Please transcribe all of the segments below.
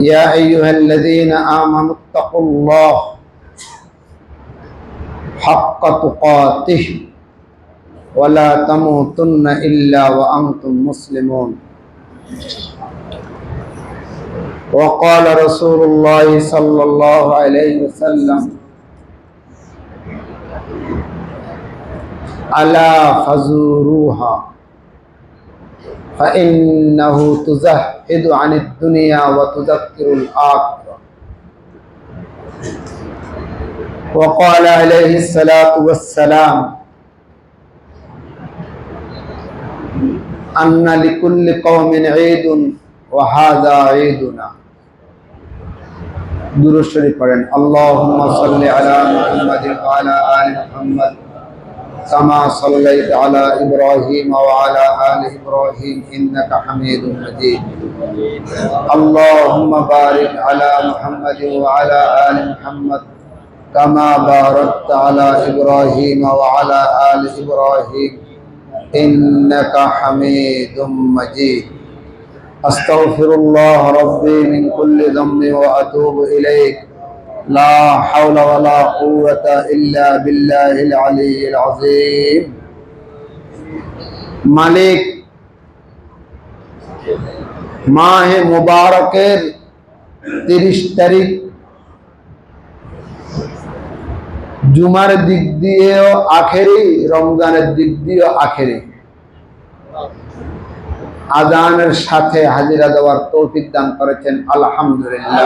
يا أيها الذين آمنوا اتقوا الله حق تقاته ولا تموتن إلا وأنتم مسلمون وقال رسول الله صلى الله عليه وسلم ألا فزوروها فإنه تزهد عن الدنيا وتذكر الآخرة وقال عليه الصلاة والسلام أن لكل قوم عيد وهذا عيدنا درود شريف পড়েন اللهم صل على محمد وعلى آل محمد كما صليت على إبراهيم وعلى آل إبراهيم إنك حميد مجيد اللهم بارك على محمد وعلى آل محمد كما باركت على إبراهيم وعلى آل إبراهيم إنك حميد مجيد أستغفر الله ربي من كل ذنب وأتوب إليه لا حول ولا قوة إلا بالله العلي العظيم মালিক মাহে মুবারকের 30 তারিখ জুমার দিক দিয়েও আখেরি, রমজানের দিক দিয়েও আখেরি, আযানের সাথে হাজিরা দেওয়ার তৌফিক দান করেছেন আলহামদুলিল্লাহ।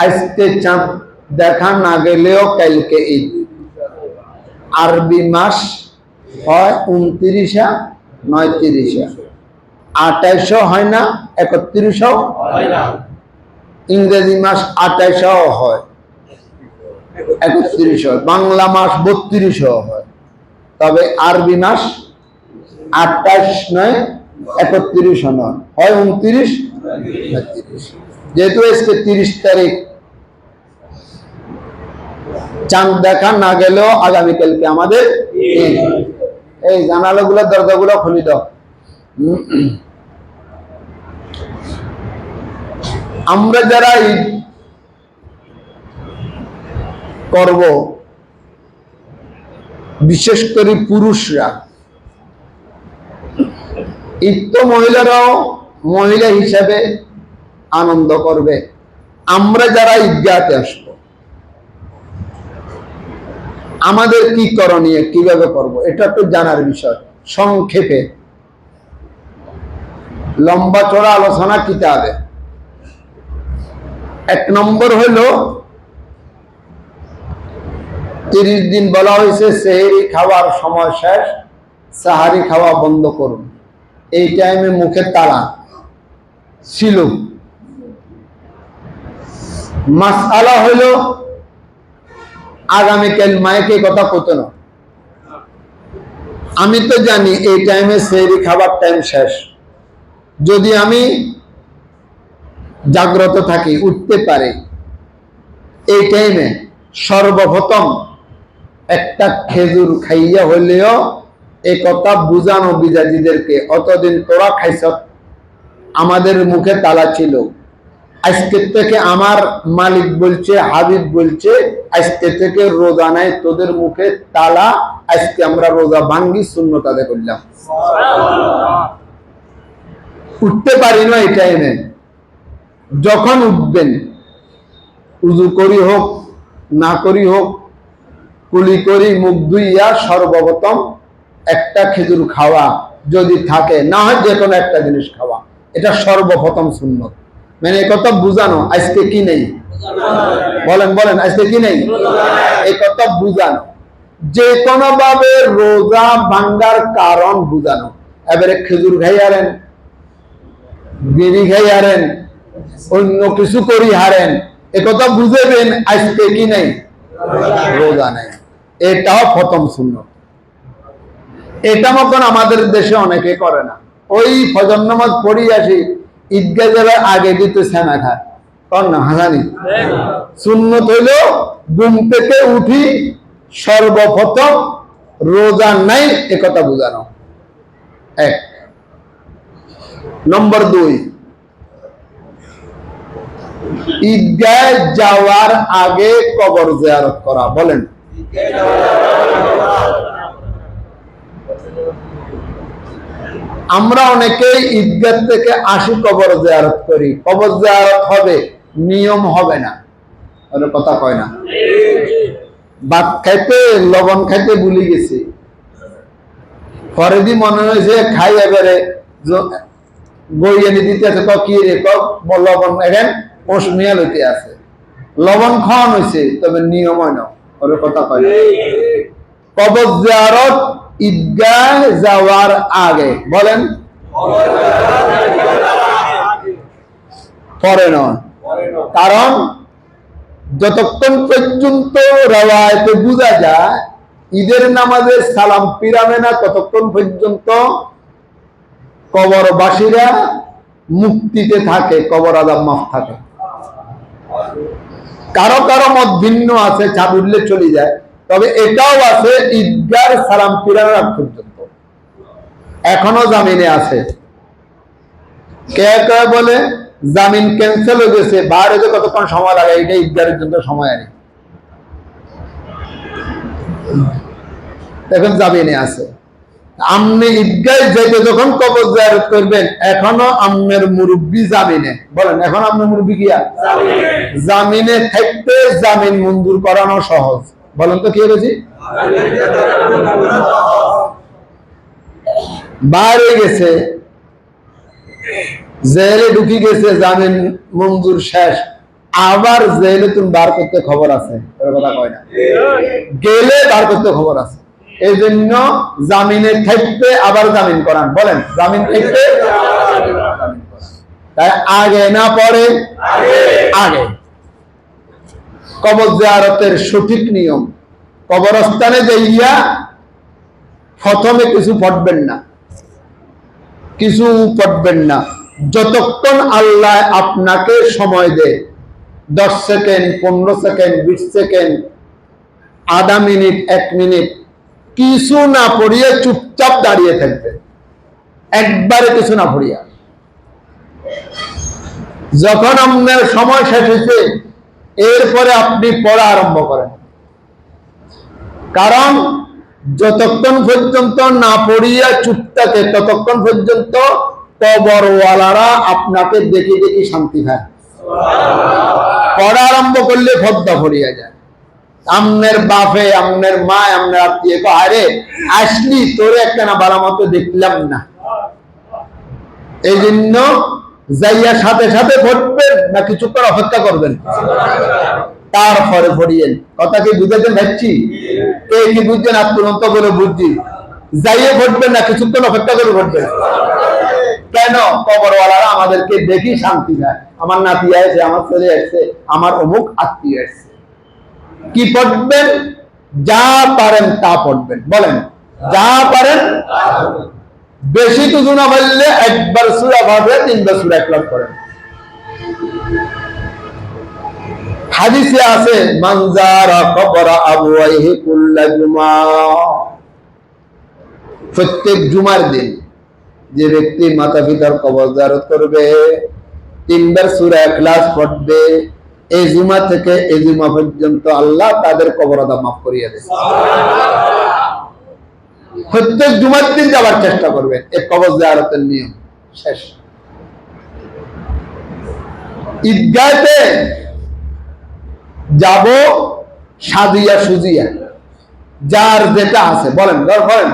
আজকে চাঁদ দেখা না গেলেও কালকে ঈদ। আরবি মাস হয় 29, 29, 28 হয় না, 31 হয় না। ইংরেজি মাস 28 হয়, 31 হয়, বাংলা মাস 32 হয়, তবে আরবি মাস 28 নয়, 31 নয়, হয় 29, 32। যেহেতু আজকে 30 তারিখ, চাঁদ দেখা না গেলেও আগামীকালকে আমাদের ঈদ। এই জানালাগুলো দরজাগুলো খুলে দাও। আমরা যারা ঈদ করব, বিশেষ করে পুরুষরা, ঈদ তো মহিলারাও মহিলা হিসাবে আনন্দ করবে। আমরা যারা ঈদগাহতে আসব, আমাদের কি করণীয়, কিভাবে করব, এটা তো জানার বিষয়। সংক্ষেপে লম্বা চড়া আলোচনা কিতাবে 1 নম্বর হলো 30 দিন বলা হয়েছে সেহরি খাওয়ার সময় শেষ, সাহারি খাওয়া বন্ধ করুন। এই টাইমে মুখে তালা ছিল। মাসআলা হলো আগামীকাল মাইকে কথা কত না। আমি তো জানি এই টাইমে সেহরি খাবার টাইম শেষ। যদি আমি জাগ্রত থাকি, উঠতে পারি, এই টাইমে সর্বপ্রথম একটা খেজুর খাইয়া হইলেও এই কথা বুঝানো বিজাতিদেরকে, অতদিন তোরা খাইছ, আমাদের মুখে তালা ছিল, আজকে থেকে আমার মালিক বলছে, হাবিব বলছে, আজকে থেকে রোজা নাই, তোদের মুখে তালা, আজকে আমরা রোজা ভাঙ্গি, সুন্নত আদায় করলাম। উঠতে পারি না এই টাইমে। যখন উঠবেন, উযু করি হোক না করি হোক, কুলি করি, মুখ ধুইয়া সর্বপ্রথম একটা খেজুর খাওয়া, যদি থাকে, না হয় যে কোনো একটা জিনিস খাওয়া, এটা সর্বপ্রথম সুন্নত। মানে এই কথা বুঝানো, আজকে কি নেই, বলেন বলেন, আজকে কি নেই, এই কথা বুঝানো, যে কোনো ভাবে রোজা ভাঙ্গার কারণ বুঝানো। এবারে খেজুর খাই হারেন, বিড়ি খাই হারেন, অন্য কিছু করি হারেন, এ কথা বুঝেবেন আজকে কি নেই, রোজা নেই। এটাও প্রথম সুন্নত। এটা মতন আমাদের দেশে অনেকে করে না। ওই ফজর নামাজ পড়ি আসি, ঈদগাহ যাবে, আগে দিতে সেনা খায়, কর না হাসানি। সুন্নত হইল ঘুম থেকে উঠি সর্বপ্রথম রোজা নাই, একথা বুঝানো। এক নম্বর 2, ঈদগাহে যাওয়ার আগে কবর জিয়ারত করা। বলেন, আমরা অনেকেই ঈদগাহ থেকে আসি, কবর জিয়ারত করি। কবর জিয়ারত হবে, নিয়ম হবে না। ওর কথা কয় না। ভাত খাইতে লবণ খাইতে ভুলে গেছি, পরে দি মনে হয়েছে খাই, এবারে গইয়ানি দিতে আছে, কি রে লবণ এখন ওসমিয়া লইতে আছে, লবণ খাওয়ান হয়েছে, তবে নিয়ম হয় না। ওর কথা কয় না। কবর জিয়ারত ঈদগাহ যাওয়ার আগে। বলেন, পরে নয়। কারণ যতক্ষণ পর্যন্ত রওয়ায়েতে বোঝা যায় ঈদের নামাজের সালাম ফিরাবে না, ততক্ষণ পর্যন্ত কবরবাসীরা মুক্তিতে থাকে, কবর আযাব মাফ থাকে। কারো কারো মত ভিন্ন আছে, চাপ উঠলে চলে যায়। তবে এটাও আছে, ঈদগাহ সালাম ফিরানোর আগ পর্যন্ত এখনো জামিনে আছে। কে কে বলে জামিন ক্যান্সেল হয়ে গেছে, বার হতে কতক্ষণ সময় লাগে, এটা ঈদগাহের জন্য সময় আনি, এখন জামিনে আছে। আপনি ঈদগাহে যেতে যখন কবর জিয়ারত করবেন, এখনো আপনার মুরব্বি জামিনে। বলেন, এখন আপনার মুরব্বি কি জামিনে থাকতে জামিন মঞ্জুর করানো সহজ। বলেন তো কি হয়েছে, বাইরে গেছে, জেলে ঢুকি গেছে, জামিন মঞ্জুর শেষ, আবার জেলে তুমি বার করতে খবর আছে, কথা কয় না, গেলে বার করতে খবর আছে। এই জন্য জামিনে থাকতে আবার জামিন করান। বলেন, জামিন থাকতে তাই আগে না পরে, আগে। কবর জিয়ারতের সঠিক নিয়ম, কবরস্থানে যাইয়া প্রথমে কিছু পড়বেন না, কিছু পড়বেন না। যতক্ষণ আল্লাহ আপনাকে সময় দেয়, 10 সেকেন্ড, 15 সেকেন্ড, 20 সেকেন্ড, আধা মিনিট, 1 মিনিট, কিছু না পড়িয়ে চুপচাপ দাঁড়িয়ে থাকবে, একবারে কিছু না পড়িয়া। যখন আপনার সময় শেষ হয়েছে, এরপরে আপনি পড়া আরম্ভ করেন। কারণ যতক্ষণ পর্যন্ত না পড়িয়া চুপ থাকে, ততক্ষণ পর্যন্ত কবরওয়ালারা আপনাকে দেখে দেখে শান্তি পায়। পড়া আরম্ভ করলে ভদ্দা পড়িয়া যায়। আমনের বাপে, আমনের মা, আমনের আত্মীয় আরে আসলি, তোরে একটা না বালা মতো দেখলাম না। এই জন্য যাইয়া সাথে সাথে পড়বেন না কিছুক্ষণ অপেক্ষা করবেন, তারপরে পড়িয়েন। কথা কি বুঝেছেন ভাবছি? কে কি বুঝছেন? আত্মন্ত করে বুঝছি। যাইয়ে পড়বেন না কিছুক্ষণ অপেক্ষা করে পড়বেন। কেন? কবরওয়ালারা আমাদেরকে দেখি শান্তি পায়। আমার নাতি আসছে, আমার ছেলে আসছে, আমার অমুক আত্মীয় আসছে। কি পড়বেন? যা পারেন তা পড়বেন। বলেন, যা পারেন। বেশি কিছু না বললে একবার সূরা ফাতিহা, 3বার সূরা ইখলাস করেন। হাদিসে আছে, মান যারা কবরা আবওয়াইহি কুল্লা জুমা, প্রত্যেক জুমার দিন যে ব্যক্তি মাতা পিতার কবর জিয়ারত করবে, 3বার সূরা ইখলাস পড়বে, এই জুমা থেকে এই জুমা পর্যন্ত আল্লাহ তাদের কবর আযাব মাফ করিয়ে দেয়। প্রত্যেক জুমার দিন যাওয়ার চেষ্টা করবেন, এই কবর জিয়ারতের নিয়ম শেষ। ঈদগাহে যাব সাজিয়া সুজিয়া, যার যেটা আছে। বলেন, বলেন,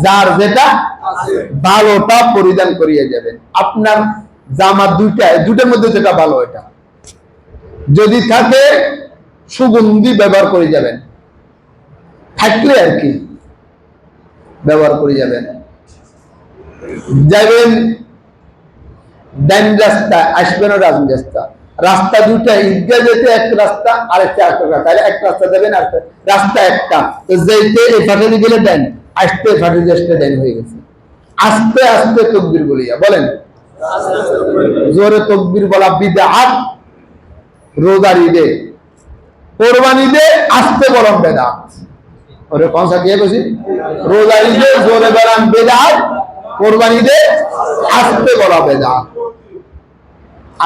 যার যেটা ভালোটা পরিধান করিয়ে যাবেন। আপনার জামা দুটার মধ্যে যেটা ভালো, এটা যদি থাকে সুগন্ধি ব্যবহার করে যাবেন, থাকলে আর কি ব্যবহার করে যাবেন। যাবেন ডান রাস্তা, আসবেন রাজ রাস্তা, রাস্তা দুটা, ঈদগাহ যেতে এক রাস্তা, আরেকটা রাস্তা, তাহলে এক রাস্তা দেবেন, আর রাস্তা একটা, তো যেতে এই ফাটে গেলে দেন, আসতে ফাটে আসতে দেন হয়ে গেছে। আস্তে আস্তে তাকবীর বলিয়া। বলেন, জোরে তাকবীর বলা বিদআত। রোজার ঈদে, কোরবান ঈদে আস্তে বলন বেদাত। ওরে কোন সা কি কইছি? রোজার ঈদে জোরে বলান বিদআত, কোরবানি দে, আস্তে বলা বেদাত।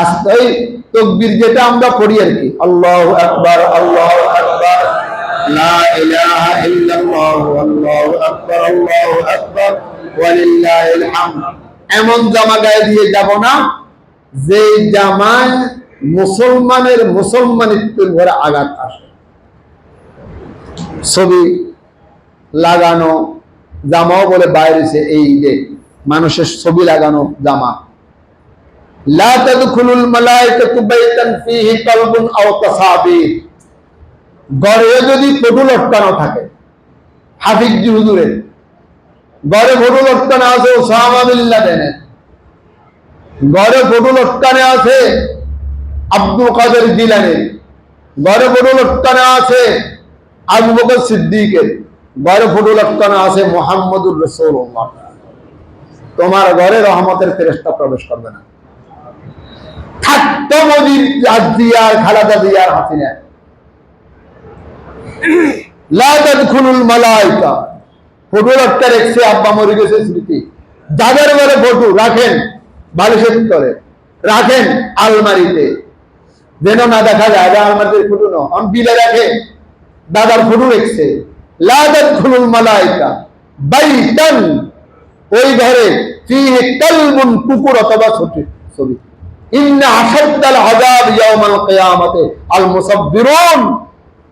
আস্তে ওই তাকবীর যেটা আমরা পড়ি আর কি, আল্লাহু আকবার, আল্লাহু আকবার, লা ইলাহা ইল্লাল্লাহ, আল্লাহু আকবার, আল্লাহু আকবার, ওয়ালিল্লাহিল হামদ, এমন জামা গায়ে দিয়ে যাব না যে জামায় মুসলমানের মুসলমানিত্বের ঘরে আঘাত আসে। ছবি লাগানো জামাও বলে বাইরেছে এই ঈদে, মানুষের ছবি লাগানো জামা। লা তাদখুলুল মালায়েকাতু বাইতান ফীহি কালবুন আও তাসাবির, ঘরে যদি ফটো লটকানো থাকে, হাফিজ হুজুরের ঘরে ফটো লটকানো আছে ওসামা বিন লাদেনের, ঘরে ফটো লটকানো আছে আব্দুল কাদের জিলানীর, ঘরে ফটো লটকানো আছে আবু বকর সিদ্দিকের, ঘরে ফটো লটকানো আছে মুহাম্মদুর রাসূলুল্লাহ। তোমার ঘরে রহমতের ফেরেশতা প্রবেশ করবে না। থাকতো মোদির জিয়ার, খালেদা জিয়ার, হাসিনা। লা তাদখুলুল মালায়েকা, ফটো লটকা রেখেছে, আব্বা মরে গেছে স্মৃতি, যাদের ঘরে ফটো রাখেন বালিশের তলে, রাখেন আলমারিতে, যেন না দেখা যায় আলমারিতে ফটো না, আমি বিলে রাখে দাদার ফটো রেখেছে। লা তাদখুলুল মালায়েকা বাইতান, ওই ঘরে ফীহি কালবুন, কুকুর অথবা ছবি। ইন্না আশাদ্দাল আযাব ইয়াউমাল কিয়ামাতে আল মুসাব্বিরুন,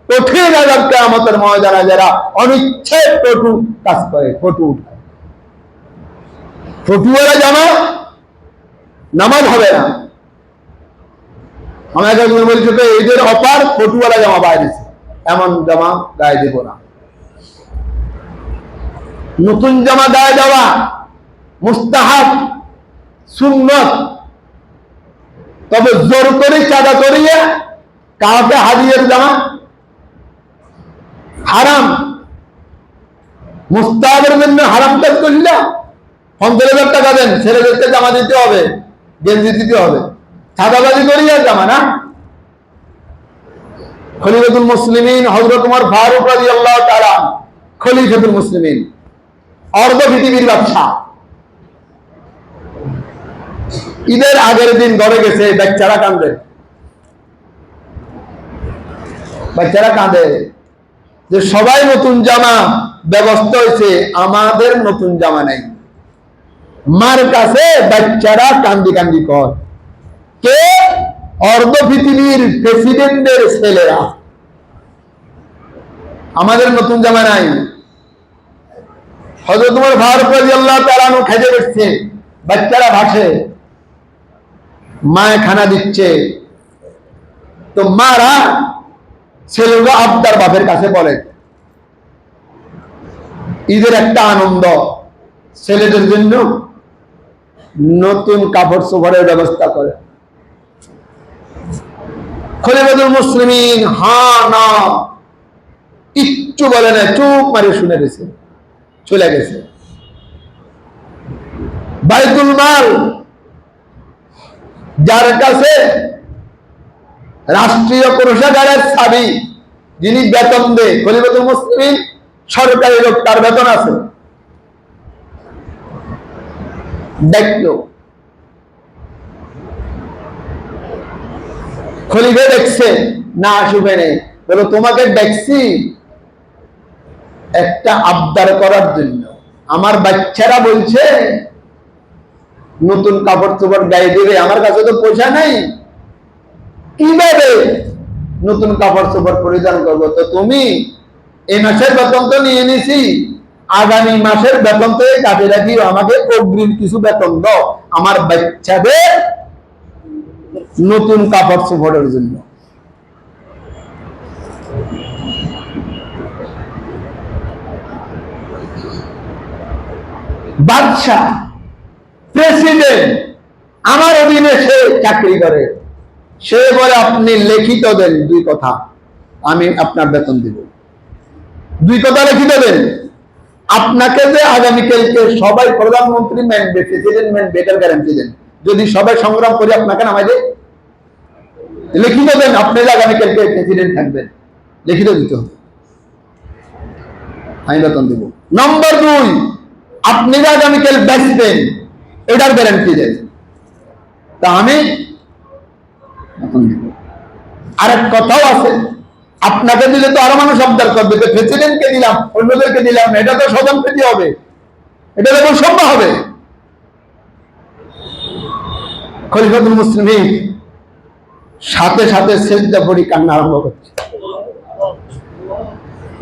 কঠিন আযাব কিয়ামতের ময়দানে যারা অনিচ্ছায় ফটো কাজ করে, ফটো উঠায়। ফটোওয়ালা জামা নামাজ হবে না। আমাকে বলছে তো ঈদের অফার, ফটোওয়ালা জামা বাইরে, এমন জামা গায়ে দেব না। নতুন জামা গায়ে দেওয়া মুস্তাহাব, সুন্নত, তবে জোর করে চাঁদা করিয়ে কাউকে হাদিয়ার জামা হারাম। মুস্তাহাবের জন্য হারাম কাজ করলে 15,000 টাকা দেন, ছেলেদেরকে জামা দিতে হবে, গেঞ্জি দিতে হবে, চাঁদাবাজি করিয়ে জামা না। খলিফাতুল মুসলিমিন হযরত ওমর ফারুক রাদিয়াল্লাহু তাআলা, খলিফাতুল মুসলিমিন, অর্ধ পৃথিবীর বাদশা, ঈদের আগের দিন ঘরে গেছে, বাচ্চারা কাঁদে, বাচ্চারা কাঁদে যে সবাই নতুন জামা ব্যবস্থা হয়েছে, আমাদের নতুন জামা নেই। মার কাছে বাচ্চারা কান্দি কান্দি কর, কে? অর্ধ পৃথিবীর প্রেসিডেন্টের ছেলেরা, আমাদের নতুন জামা নাই। হযরত ওমর ফারুক রাদিয়াল্লাহু তাআলা আনহু খেজে বসছে, বাচ্চারা ভাসে, মায়ে খানা দিচ্ছে, তো মারা ছেলেরা আবদার বাপের কাছে বলে, ঈদের একটা আনন্দ, ছেলেদের জন্য নতুন কাপড় চোপড়ের ব্যবস্থা করে। খলিফাতুল মুসলিমিন হা না কিচ্ছু বলে না, চুপ মারে শুনে গেছে, চলে গেছে। বাইতুল মাল, যার কাছে রাষ্ট্রীয় কোষাগারের চাবি, যিনি বেতন দেয়, খলিফাতুল মুসলিমিন সরকারি লোক, তার বেতন আছে, দেখলো খলিফা দেখছে না, আসবে নেই, বলো তোমাকে দেখছি একটা আবদার করার জন্য, আমার বাচ্চারা বলছে নতুন কাপড় চোপড় গায়ে দেবে, আমার কাছে তো পয়সা নাই, কিভাবে নতুন কাপড় চোপড় পরিধান করবো? তো তুমি এই মাসের বেতন তো নিয়ে নিছি, আগামী মাসের বেতন থেকে কাটে রাখি, আমাকে অগ্রিম কিছু বেতন দাও আমার বাচ্চাদের নতুন কাপড় চোপড়ের জন্য। বাদশা, প্রেসিডেন্ট, আমার অধীনে সে চাকরি করে, সে বলে আপনি লিখিত দেন 2 কথা, আমি আপনার বেতন দিব। 2 কথা লিখিত দেন, আপনাকে যে আগামীকালকে সবাই প্রধানমন্ত্রী মানবে, প্রেসিডেন্ট মানবে, এটার গ্যারান্টি দেন। যদি সবাই সংগ্রাম করে আপনাকে নামাই দেয়, লিখিত দেন আপনি যে আগামীকালকে প্রেসিডেন্ট থাকবেন, লিখিত দিতে হবে, আমি বেতন দিব। নম্বর 2, আপনি যে আগামীকাল বেচবেন এটার গ্যারান্টি দেন। তা আমি আরেক কথাও আছে, আপনাকে দিলে তো আরো মানুষ আবদার করবে যে প্রেসিডেন্টকে দিলাম অন্যদেরকে দিলাম না, এটা তো স্বজনপ্রীতি হবে, এটা তো বৈষম্য হবে। খলিফাতুল মুসলিমিন সাথে সাথে সেজদা পড়ি কান্না আরম্ভ করছে।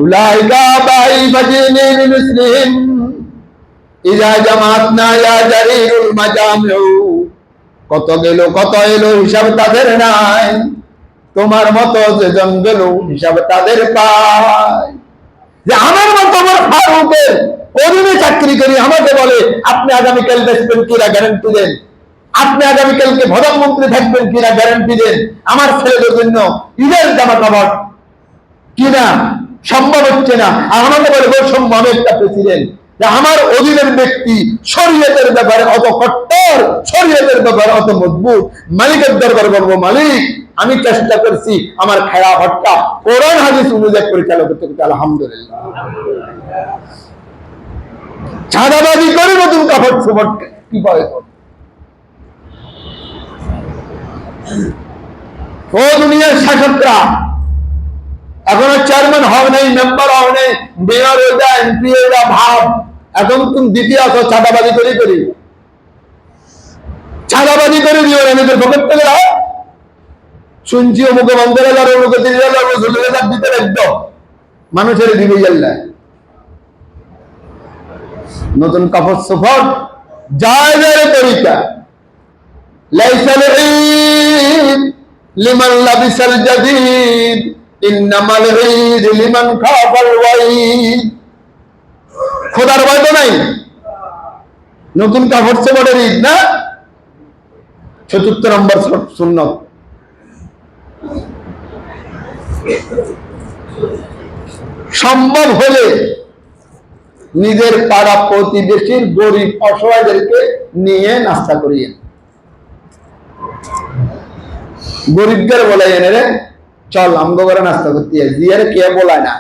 উলাইকা বাই বাজিনিল মুসলিম ইজা জামাতনা ইয়া জারিরুল মাজামিউ, কত গেল কত এলো হিসাব তাদের নাই, তোমার মতো যেজন গেল হিসাব তাদের পায়। যে আমার মতো আমার ফারুকের অধীনে চাকরি করি, আমাকে বলে আপনি আগামীকাল বেচবেন কিনা গ্যারান্টি দেন, আপনি আগামীকালকে প্রধানমন্ত্রী থাকবেন কিনা গ্যারান্টি দেন, আমার ছেলেদের জন্য ঈদের জামা কাপড় কিনা সম্ভব হচ্ছে না, আর আমাকে বলে বৈষম্য, আমি একটা প্রেসিডেন্ট, যে আমার অধীনের ব্যক্তি শরীয়তের ব্যাপারে অত কট্টর, শরীয়তের ব্যাপারে অত মজবুত, মালিকের দরবার বলবো মালিক আমি চেষ্টা করছি আমার খেয়া ভট্টা কোরআন হাদিস অনুযায়ী পরিচালনা করতে করতে আলহামদুলিল্লাহ। চাঁদাবাজি করে নতুন কাপড় চোপড় কি পাবে? ও দুনিয়ার শাসকরা এখনো চেয়ারম্যান হও নাই, মেম্বার হও নাই, মেয়র হয়ে যা, এমপি হয়ে যা, ভাব এখন তুমি দ্বিতীয় আছো চাঁদাবাজি করে করি, চাঁদাবাজি করে দিও নিজের পকেট থেকে দাও। শুনছি অমুকে 50,000 অমুকে 30,000 40,000 দিতে একদম মানুষের দিবে আল্লাহ। নতুন কাপড় চোপড় জায়েজের তরিকা, লাইসাল ঈদ লিমান লাবিসাল জাদীদ ইন্নামাল ঈদ লিমান খাফাল ওয়াঈদ। খোদার ভয় তো নাই, নতুন কাপড় চোপড়ের ঈদ না। 74 নম্বর সুন্নাত, সম্ভব হলে নিজের পাড়া প্রতিবেশীর গরিব অসহায়দেরকে নিয়ে নাস্তা করিয়ে, গরিবদের বলাই এনে রে চল আমগো করে নাস্তা করতে, জিয়ারে কে বলায় না,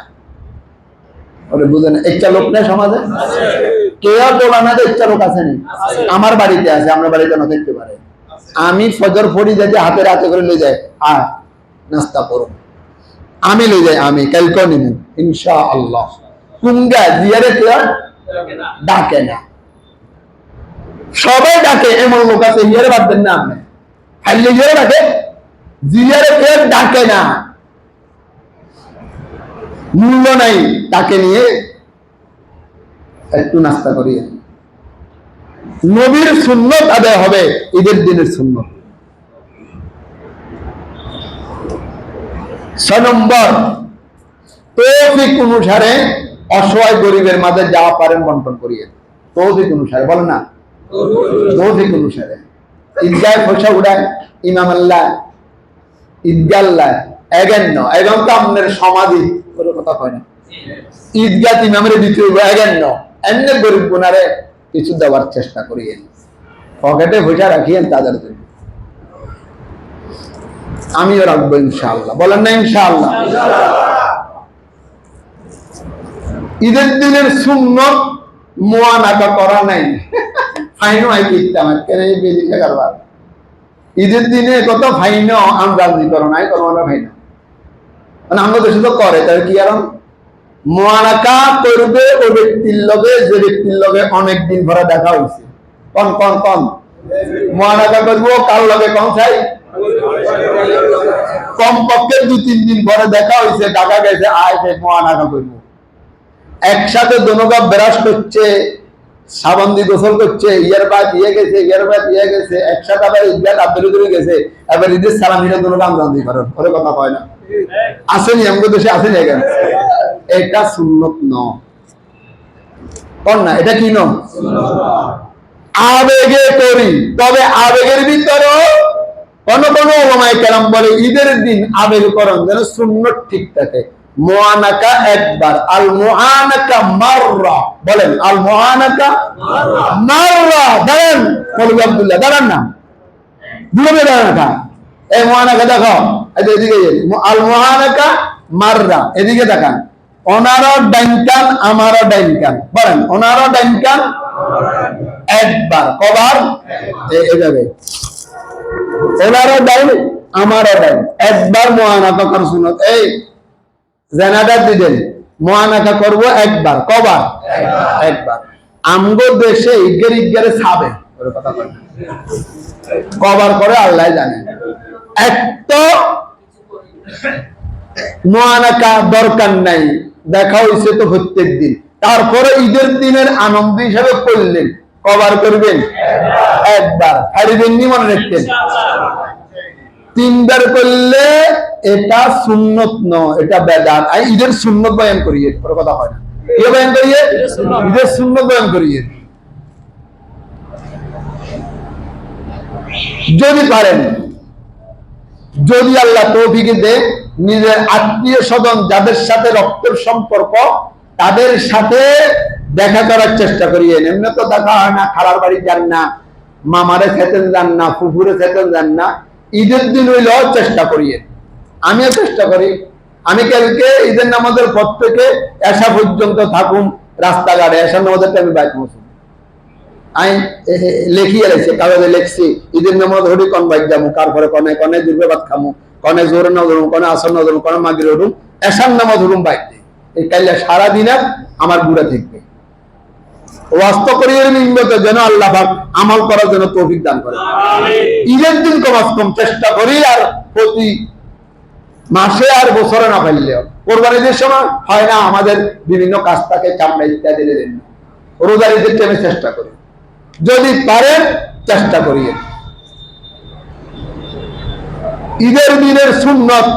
ওরে বুঝেন একটা লোক নেই সমাজে, কে বলায় না, একটা লোক আছে নি, আমার বাড়িতে আছে, আমরা বাড়িতে না দেখতে পারে, আমি ফজর পড়ি যাতে হাতে রাতে করে লই যায়, আর নাস্তা করো, আমি লই যাই, আমি কালকে নিব ইনশাআল্লাহ। কুঙ্গা জিয়ারে কেউ ডাকে না, সবাই ডাকে, এমন লোক আছে জিয়ারে বাদ দেন না, আপনি খালি জিয়ারে ডাকে, জিয়ারে কেউ ডাকে না, মূল্য নাই, তাকে নিয়ে একটু নাস্তা করিয়ে। নবীর সুন্নত আদায় হবে ঈদের দিনের সুন্নত। 6 নম্বর তৌফিক অনুসারে অসহায় গরিবের মাঝে যা পারেন বন্টন করিয়ে, তৌফিক অনুসারে বলেন না, তৌফিক অনুসারে। ঈদগাহ পয়সা উড়ায় ইমাম আল্লাহ, ঈদগাহ আল্লাহ এগান্ন এখন তো আপনার সমাধি কোনো কথা কয় না, ঈদগাহ ইমামের দ্বিতীয় এগান্ন এমনি গরিব গুনারে কিছু দেওয়ার চেষ্টা করিয়েন, পকেটে পয়সা রাখিয়েন তাদের জন্য। আমিও রাখবো ইনশাআল্লাহ, বলেন না ইনশাআল্লাহ। ঈদের দিনের সুন্নত মুআনাকা করা নাই, ফাইনও আই কিতাম কেন এই বেদিকে কারবার, ঈদের দিনে কত ফাইনও আমরাজি করো নাই, করো না ফাইন, মানে আমরা দেশে তো করে, তাহলে কি কারণ মুআনাকা করবে ওই ব্যক্তির লগে যে ব্যক্তির লগে অনেকদিন ধরে দেখা হয়েছে, কোন কোন কোন মুআনাকা করবো কার লগে কোন চাই, কমপক্ষে 2-3 দিন পরে দেখা হয়েছে, টাকা গেছে, আয় মুআনাকা করবো, একসাথে দোনোগা ব্রাশ করছে, সাবান দিয়ে গোসল করছে, ইয়ার বাদ ইয়ে গেছে, ইয়ার বাদ ইয়ে গেছে, একসাথে আবার ঈদগাহ আব্দুল ধরে গেছে, এবার ঈদের সালাম হিসেবে দোনোগা আমদান দিয়ে পারেন, ওরে কথা কয় না, আসেনি আমাদের দেশে আসেনি এখানে, এটা সুন্নত নয়, কোন না, এটা কি নয়, আবেগে করি, তবে আবেগের ভিতরে কোন কোন ওলামায়ে কেরাম বলে ঈদের দিন আবেগ করণ যেন সুন্নত ঠিক থাকে। মুআনাকা একবার, আল মুআনাকা মাররা, বলেন আল মুআনাকা মাররা, দাঁড়ান মৌলভী আব্দুল্লাহ, দাঁড়ান না, দূরে দাঁড়ান, এই মুআনাকা দেখো, এদিকে আল মুআনাকা মাররা, এদিকে দেখান, ওনারও ডাইনকান আমারও ডাইনকান, বলেন ওনারও ডাইনকান একবার। কবার? এভাবে ওনারও দেন আমারও দেন। একবার মুআনাকা করার সুন্নাত। এই জানাজা দিলেন, মুআনাকা করব একবার। কবার? একবার। আমগো দেশে ইজ্ঞারে ছাবে ওর কথা কয় না। কবার করে আল্লাহ জানে। এক তো মুআনাকা দরকার নাই, দেখা হইছে তো প্রত্যেক দিন, তারপরে ঈদের দিনের আনন্দ হিসাবে করলেন, কবার করবেন? একবার। ছাড়িবেন নি, মনে রাখতেন। তিনবার করলে এটা সুন্নত নয়, এটা বেদাত। ঈদের সুন্নত বয়ান করিয়ে ওর কথা হয় না। কি বয়ান করিয়ে? ঈদের সুন্নত বয়ান করিয়ে। যদি পারেন, যদি আল্লাহ তৌফিক দেন, নিজের আত্মীয় স্বজন যাদের সাথে রক্তের সম্পর্ক তাদের সাথে দেখা করার চেষ্টা করিয়েন। এমনি তো দেখা হয় না, খালার বাড়ি যান না, মামারে খেতেন যান না, ফুফুরে খেতেন যান না, ঈদের দিন হইলেও চেষ্টা করিয়েন। আমিও চেষ্টা করি। আমি কালকে ঈদের নামাজের পর থেকে এশা পর্যন্ত থাকুন রাস্তাঘাটে। এশার নামাজের টাইমে বাইক বসুন, আমি লেখিয়ে রেখেছি, কাগজে লিখছি ঈদের নামাজ হরি কোন বাইক যাবো, কার ঘরে কনে কনে দুর্গে ভাত খামু, কনে জোরে না ধরুন, কনে আসর না ধরুন, কনে মাগির হরুম, এশার নামাজ হরুম বাইক দিয়ে। এই কাইলে সারাদিন আমার গুড়া থাকবে। ওয়াস্ত করিয়ে নিম্নত যেন আল্লাহ পাক আমল করার জন্য তৌফিক দান করে। ঈদের দিন কমাস কম চেষ্টা করি, আর প্রতি মাসে আর বছরে না ফেললেও। কোরবানিদের সময় হয় না, আমাদের বিভিন্ন কাজ থাকে, চামড়া ইত্যাদি দেন, রোজার ঈদের টাইমে চেষ্টা করি। যদি পারেন চেষ্টা করিয়ে। ঈদের দিনের সুন্নত,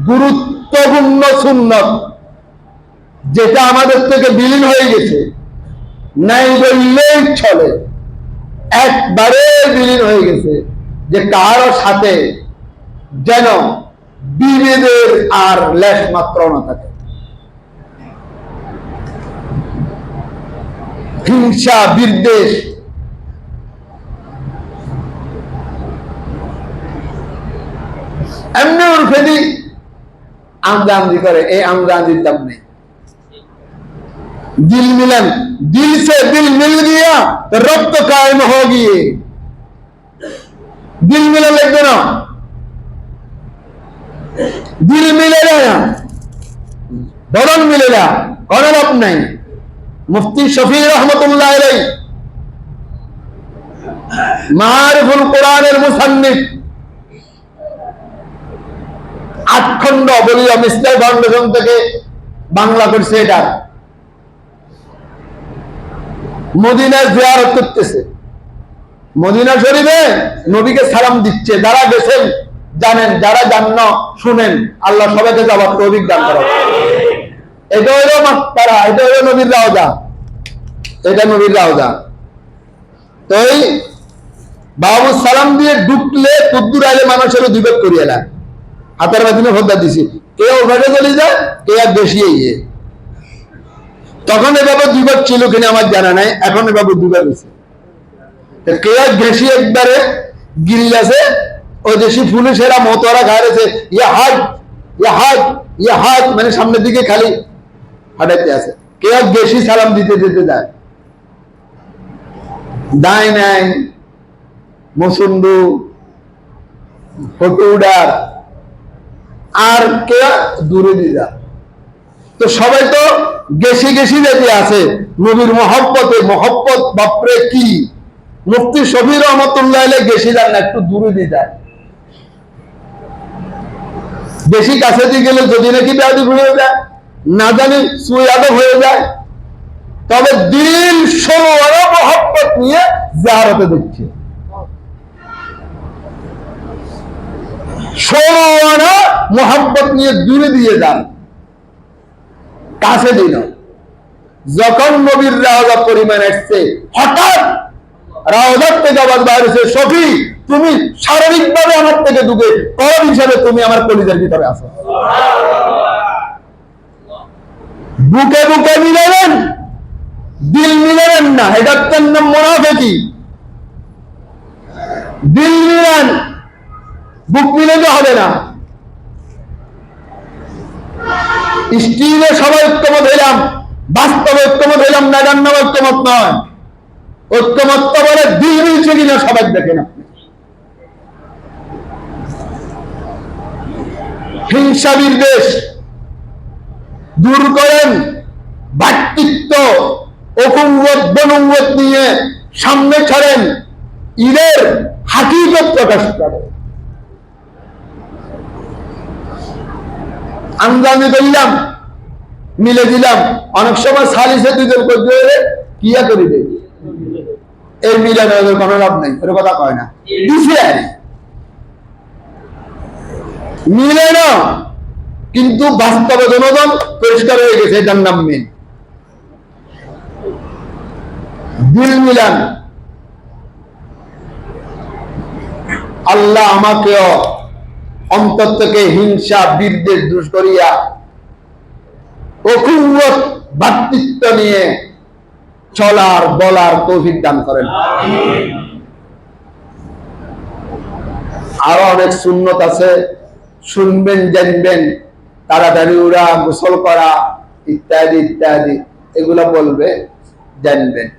গুরুত্বপূর্ণ সুন্নত, যেটা আমাদের থেকে বিলীন হয়ে গেছে, নাই বললেই চলে, একবারে বিলীন হয়ে গেছে, যে কারো সাথে যেন বিভেদের আর লেশ মাত্র না থাকে। হিংসা, বিদ্বেষ, এমনি উর্ফে দি আমদানি করে, এই আমদানির দাম নেই। दिल मिलन, दिल से दिल मिल गया तो रब्त कायम होगी। दिल मिलन लिख देना, दिल मिलेगा ना बदन मिलेगा, कौन रब नहीं। मुफ्ती शफी रहमतुल्लाह अलैह मारिफुल कुरानेर मुसन्निफ, 8 খণ্ড বলিয়া মিস্টার ফাউন্ডেশন থেকে বাংলা করছে। এটা মদিনা জিয়ারত করতেছে, মদিনা শরীফে নবীকে সালাম দিচ্ছে। যারা গেছেন জানেন, যারা জান না শুনেন, আল্লাহ সবাইকে যাওয়ার তৌফিক দান করেন। এটা হলো মাক্কারা, এটা হলো নবীর রওজা, এটা নবীর রওজা। তো এই বাবু সালাম দিয়ে ঢুকলে কুদ্দুর আইলে মানুষের দুবেক করিয়ে না, হাতের মাধ্যমে ভোদ্দা দিছি, কেউ ভেটে চলে যায়, কে আর বেশি ইয়ে। তখন এভাবে দুবার ছিল কিনা আমার জানা নাই, এখন এভাবে দুবার হয়েছে। কে আর ঘেসি একবারে গিল্লাছে, ওই দেশি পুলিশেরা মতোয়ারা খাইছে, ইয়া হাট ইয়া হাট ইয়া হাট, মানে সামনের দিকে খালি হাঁটাইতে আছে। কে আর বেশি সালাম দিতে দিতে যায়, দায় নাই মসুন্ডু ফটো উডার, আর কে দূরে দিয়ে যায়। তো সবাই তো গেছি গেছি যেতে আছে নবীর মহব্বতে, মহব্বত বাপরে কি। মুফতি শফি রহমতুল্লাহ আলাইহি গেছি যান না, একটু দূরে দিয়ে যায়। বেশি কাছে দিয়ে গেলে যদি নাকি ব্যাধি হয়ে যায়, না জানি সুয়াদব হয়ে যায়। তবে দিল সরোয়ার মহব্বত নিয়ে জিয়ারতে দিচ্ছে, সরোয়ার মহব্বত নিয়ে দূরে দিয়ে যান, কাছে দিন। যখন নবীর রাওজা পরিমাণ আসছে, হঠাৎ রাওজার থেকে আবার বাইরেছে, শফি তুমি শারীরিকভাবে আমার থেকে দূরে, কলব হিসাবে তুমি আমার কলিজার ভিতরে আছো। বুকে বুকে মিলাবেন, দিল মিলাবেন না, এটার নাম মুনাফিকি। দিল মিলান, বুক মিলাতে হবে না। স্টিলে সবাই ঐক্যমত হইলাম, বাস্তবে ঐক্যমত হইলাম না, জান্নাতে ঐক্যমত নয়। ঐক্যমত্য বলে দিল মিলছে কিনা সবাই দেখেন আপনি। হিংসা বিদ্বেষ দূর করেন, ভ্রাতৃত্ব অকুঙ্গত বনুঙ্গত নিয়ে সামনে ছাড়েন, ঈদের হাকিকত প্রকাশ করে। আমদানি করলাম, মিলে দিলাম, অনেক সময় সালিসে দুজন করতে কিয়া করি দেয়, এই মিলানোর কোনো লাভ নেই, এর কথা কয় না, দিছে আর মিলে না, কিন্তু বাস্তবে জনগণ পরিষ্কার হয়ে গেছে, এটার নাম মিল। দিল মিলান। আল্লাহ আমাকেও অন্তর থেকে হিংসা বিদ্বেষ দূর করিয়া অকুঙ্গত ভ্রাতৃত্ব নিয়ে চলার বলার তৌফিক দান করেন। আরো অনেক সুন্নত আছে, শুনবেন, জানবেন, তাড়াতাড়ি উড়া, গোসল করা ইত্যাদি ইত্যাদি, এগুলা বলবে, জানবেন।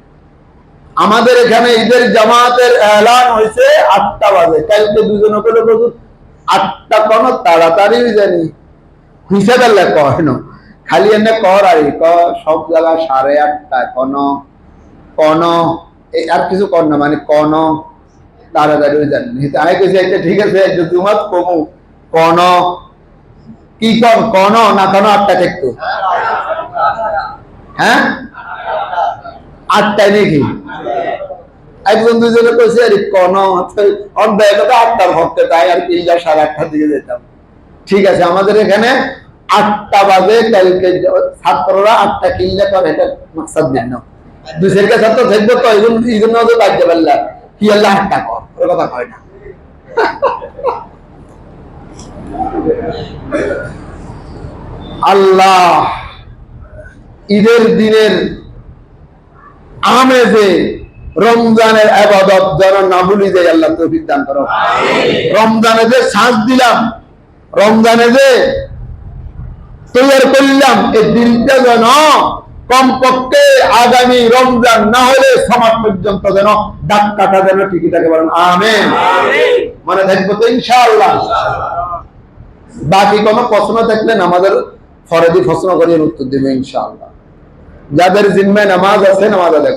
আমাদের এখানে ঈদের জামাতের এলান হয়েছে 8টা বাজে, কালকে দুজনে করে বলুন 8টা কোন তাড়াতাড়ি জানি হিসেব কহেন, খালি এনে কর আর সব জায়গা 8:30 কোন কোন আর কিছু কর না, মানে কোন তাড়াতাড়ি জানি আয় গেছে, এটা ঠিক আছে জুমাত কমু কোন কি কর কোন না কোন 8টা থাকতো, হ্যাঁ 8টায় নাকি একজন দুজনে কইছে আরে কোন অধ্যায় তো 8টার ভক্তে, তাই আর কি 8:30 দিকে যেতাম। ঠিক আছে, আমাদের এখানে 8টা বাজে, কালকে ছাত্ররা 8টা কিনলে করে, এটা মাকসাদ নেই না, দুইশের কাছে ছাত্র থাকবো তো এই জন্য বাধ্য পারলাম কি আল্লাহ 8টা কর, ওর কথা কয় না। আল্লাহ ঈদের দিনের আমেজে রমজানের ইবাদত যেন না ভুলি যাই, আল্লাহ তৌফিক দান করো। রমজানে যে শ্বাস দিলাম, রমজানে যে তৈরি করলাম, এই দিনটা যেন কমপক্ষে আগামী রমজান না হলে সমাজ পর্যন্ত যেন ডাক কাটা যেন ঠিকই থাকে, বলেন আমিন। মানে থাকবো তো ইনশাআল্লাহ। বাকি কোনো প্রশ্ন থাকলে আমাদের ফরদি প্রশ্ন করিয়ে উত্তর দেবে ইনশাআল্লাহ। যাদের জিম্মায় নামাজ আছে নামাজ আদায়